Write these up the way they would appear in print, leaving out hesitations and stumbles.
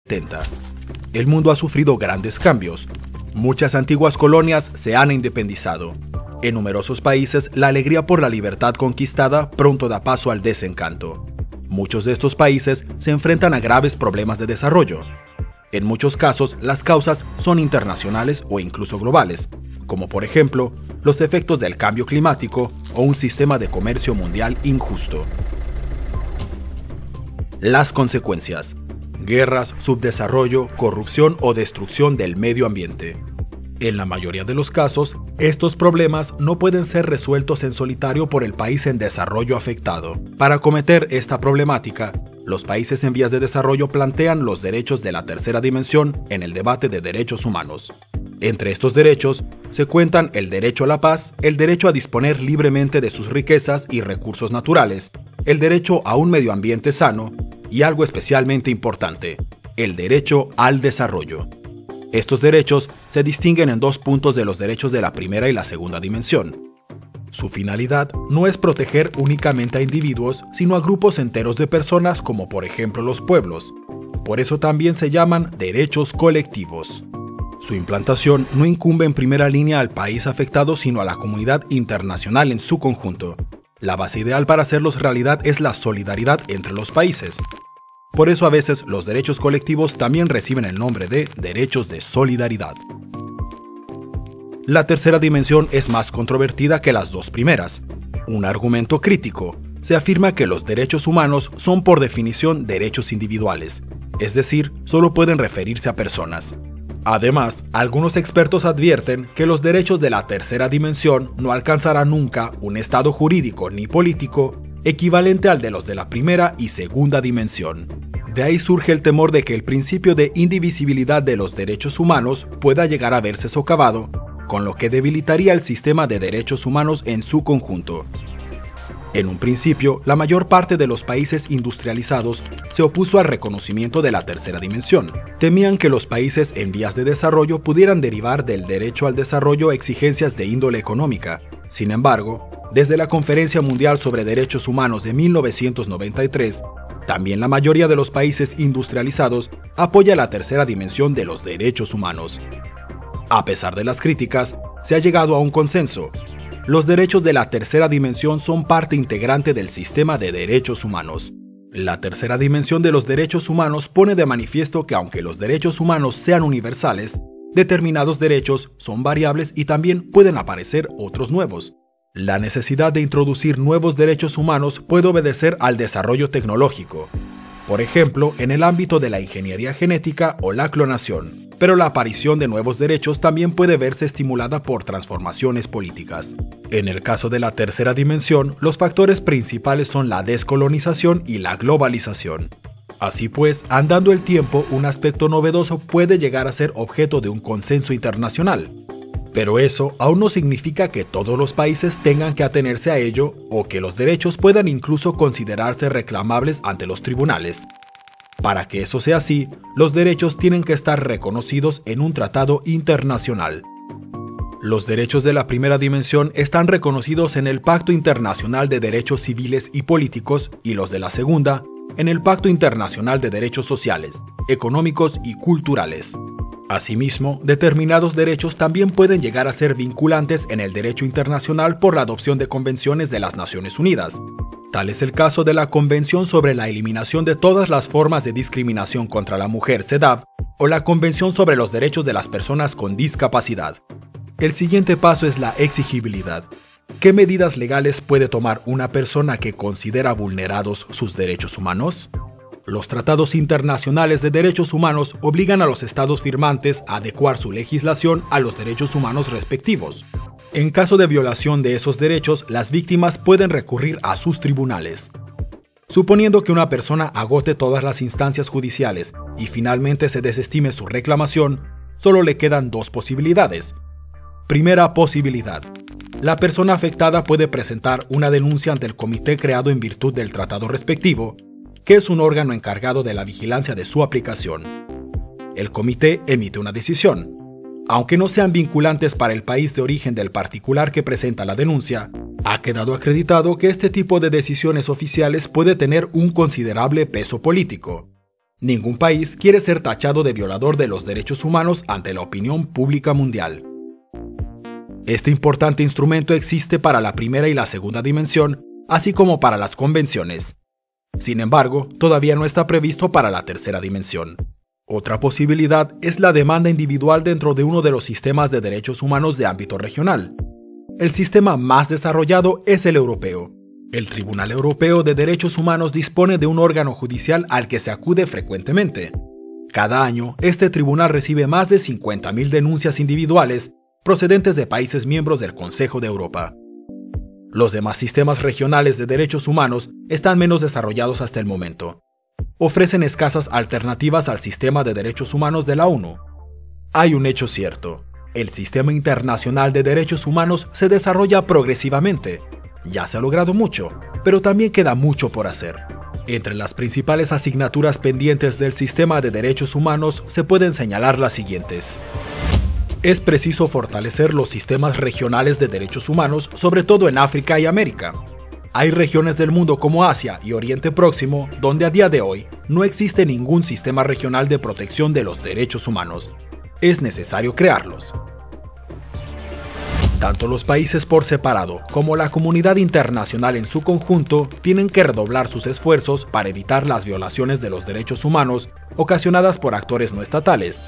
70. El mundo ha sufrido grandes cambios. Muchas antiguas colonias se han independizado. En numerosos países, la alegría por la libertad conquistada pronto da paso al desencanto. Muchos de estos países se enfrentan a graves problemas de desarrollo. En muchos casos, las causas son internacionales o incluso globales, como por ejemplo, los efectos del cambio climático o un sistema de comercio mundial injusto. Las consecuencias: guerras, subdesarrollo, corrupción o destrucción del medio ambiente. En la mayoría de los casos, estos problemas no pueden ser resueltos en solitario por el país en desarrollo afectado. Para acometer esta problemática, los países en vías de desarrollo plantean los derechos de la tercera dimensión en el debate de derechos humanos. Entre estos derechos se cuentan el derecho a la paz, el derecho a disponer libremente de sus riquezas y recursos naturales, el derecho a un medio ambiente sano y algo especialmente importante, el derecho al desarrollo. Estos derechos se distinguen en dos puntos de los derechos de la primera y la segunda dimensión. Su finalidad no es proteger únicamente a individuos, sino a grupos enteros de personas como por ejemplo los pueblos. Por eso también se llaman derechos colectivos. Su implantación no incumbe en primera línea al país afectado, sino a la comunidad internacional en su conjunto. La base ideal para hacerlos realidad es la solidaridad entre los países. Por eso a veces los derechos colectivos también reciben el nombre de derechos de solidaridad. La tercera dimensión es más controvertida que las dos primeras. Un argumento crítico: se afirma que los derechos humanos son por definición derechos individuales, es decir, solo pueden referirse a personas. Además, algunos expertos advierten que los derechos de la tercera dimensión no alcanzarán nunca un estado jurídico ni político equivalente al de los de la primera y segunda dimensión. De ahí surge el temor de que el principio de indivisibilidad de los derechos humanos pueda llegar a verse socavado, con lo que debilitaría el sistema de derechos humanos en su conjunto. En un principio, la mayor parte de los países industrializados se opuso al reconocimiento de la tercera dimensión. Temían que los países en vías de desarrollo pudieran derivar del derecho al desarrollo exigencias de índole económica. Sin embargo, desde la Conferencia Mundial sobre Derechos Humanos de 1993, también la mayoría de los países industrializados apoya la tercera dimensión de los derechos humanos. A pesar de las críticas, se ha llegado a un consenso. Los derechos de la tercera dimensión son parte integrante del sistema de derechos humanos. La tercera dimensión de los derechos humanos pone de manifiesto que aunque los derechos humanos sean universales, determinados derechos son variables y también pueden aparecer otros nuevos. La necesidad de introducir nuevos derechos humanos puede obedecer al desarrollo tecnológico, por ejemplo, en el ámbito de la ingeniería genética o la clonación, pero la aparición de nuevos derechos también puede verse estimulada por transformaciones políticas. En el caso de la tercera dimensión, los factores principales son la descolonización y la globalización. Así pues, andando el tiempo, un aspecto novedoso puede llegar a ser objeto de un consenso internacional. Pero eso aún no significa que todos los países tengan que atenerse a ello o que los derechos puedan incluso considerarse reclamables ante los tribunales. Para que eso sea así, los derechos tienen que estar reconocidos en un tratado internacional. Los derechos de la primera dimensión están reconocidos en el Pacto Internacional de Derechos Civiles y Políticos y los de la segunda en el Pacto Internacional de Derechos Sociales, Económicos y Culturales. Asimismo, determinados derechos también pueden llegar a ser vinculantes en el derecho internacional por la adopción de convenciones de las Naciones Unidas. Tal es el caso de la Convención sobre la Eliminación de todas las formas de discriminación contra la mujer, CEDAW, o la Convención sobre los Derechos de las Personas con Discapacidad. El siguiente paso es la exigibilidad. ¿Qué medidas legales puede tomar una persona que considera vulnerados sus derechos humanos? Los tratados internacionales de derechos humanos obligan a los estados firmantes a adecuar su legislación a los derechos humanos respectivos. En caso de violación de esos derechos, las víctimas pueden recurrir a sus tribunales. Suponiendo que una persona agote todas las instancias judiciales y finalmente se desestime su reclamación, solo le quedan dos posibilidades. Primera posibilidad: la persona afectada puede presentar una denuncia ante el comité creado en virtud del tratado respectivo, que es un órgano encargado de la vigilancia de su aplicación. El comité emite una decisión. Aunque no sean vinculantes para el país de origen del particular que presenta la denuncia, ha quedado acreditado que este tipo de decisiones oficiales puede tener un considerable peso político. Ningún país quiere ser tachado de violador de los derechos humanos ante la opinión pública mundial. Este importante instrumento existe para la primera y la segunda dimensión, así como para las convenciones. Sin embargo, todavía no está previsto para la tercera dimensión. Otra posibilidad es la demanda individual dentro de uno de los sistemas de derechos humanos de ámbito regional. El sistema más desarrollado es el europeo. El Tribunal Europeo de Derechos Humanos dispone de un órgano judicial al que se acude frecuentemente. Cada año, este tribunal recibe más de 50.000 denuncias individuales procedentes de países miembros del Consejo de Europa. Los demás sistemas regionales de derechos humanos están menos desarrollados hasta el momento. Ofrecen escasas alternativas al sistema de derechos humanos de la ONU. Hay un hecho cierto: el sistema internacional de derechos humanos se desarrolla progresivamente. Ya se ha logrado mucho, pero también queda mucho por hacer. Entre las principales asignaturas pendientes del sistema de derechos humanos se pueden señalar las siguientes. Es preciso fortalecer los sistemas regionales de derechos humanos, sobre todo en África y América. Hay regiones del mundo como Asia y Oriente Próximo donde a día de hoy no existe ningún sistema regional de protección de los derechos humanos. Es necesario crearlos. Tanto los países por separado como la comunidad internacional en su conjunto tienen que redoblar sus esfuerzos para evitar las violaciones de los derechos humanos ocasionadas por actores no estatales,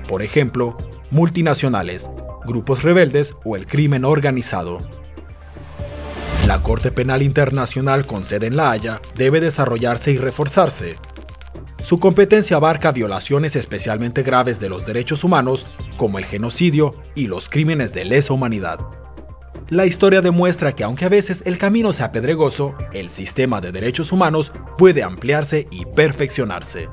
por ejemplo, multinacionales, grupos rebeldes o el crimen organizado. La Corte Penal Internacional con sede en La Haya debe desarrollarse y reforzarse. Su competencia abarca violaciones especialmente graves de los derechos humanos, como el genocidio y los crímenes de lesa humanidad. La historia demuestra que aunque a veces el camino sea pedregoso, el sistema de derechos humanos puede ampliarse y perfeccionarse.